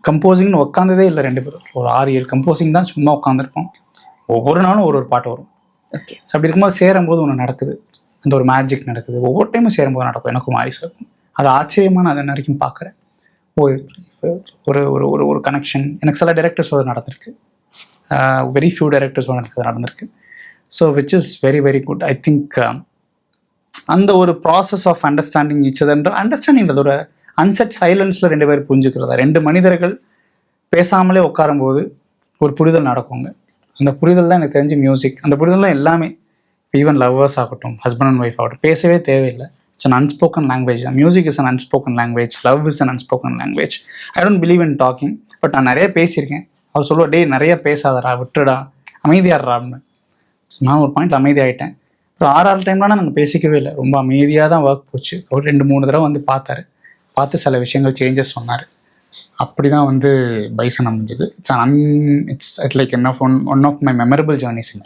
கம்போசிங்னு உட்காந்ததே இல்லை 2 பேரும். ஒரு 6-7 கம்போசிங் தான் சும்மா உட்காந்துருப்போம். ஒவ்வொரு நாளும் ஒரு பாட்டு வரும். ஓகே. ஸோ அப்படி இருக்கும்போது சேரும்போது ஒன்று நடக்குது, அந்த ஒரு மேஜிக் நடக்குது. ஒவ்வொரு டைமும் சேரும்போது நடக்கும். எனக்கும் மாரிஸ் இருக்கும். அது ஆச்சரியமாக நான் அதை வரைக்கும் பார்க்குறேன். ஒரு ஒரு ஒரு ஒரு கனெக்ஷன் எனக்கு சில டைரக்டர்ஸோட நடந்திருக்கு, வெரி ஃபியூ டைரக்டர்ஸோட எனக்கு நடந்திருக்கு. So which is very very good. I think அந்த ஒரு process of understanding each other, understanding ஒரு அன்செட் சைலன்ஸில் 2 பேர் புரிஞ்சுக்கிறதா. 2 மனிதர்கள் பேசாமலே உட்காரும்போது ஒரு புரிதல் நடக்குங்க. அந்த புரிதல் தான் எனக்கு தெரிஞ்சு மியூசிக். அந்த புரிதல் தான் எல்லாமே. ஈவன் லவ்வர்ஸ் ஆகட்டும், ஹஸ்பண்ட் அண்ட் ஒய்ஃப் ஆகட்டும், பேசவே தேவையில்லை. It's an unspoken language. Music is an unspoken language. Love is an unspoken language. I don't believe in docking. But நான் நிறைய பேசியிருக்கேன். அவர் சொல்லுவார், டே நிறைய பேசாதடா, விட்டுடா, அமைதியாடுறா அப்படின்னு. நான் ஒரு பாயிண்ட் அமைதியாகிட்டேன். அப்புறம் 6 டைம்லாம் நாங்கள் பேசிக்கவே இல்லை. ரொம்ப அமைதியாக தான் ஒர்க் போச்சு. ஒரு 2-3 தடவை வந்து பார்த்தாரு. பார்த்து சில விஷயங்கள் சேஞ்சஸ் சொன்னார். அப்படி தான் வந்து பைசன் அமைஞ்சது. It's like one of my memorable journeys in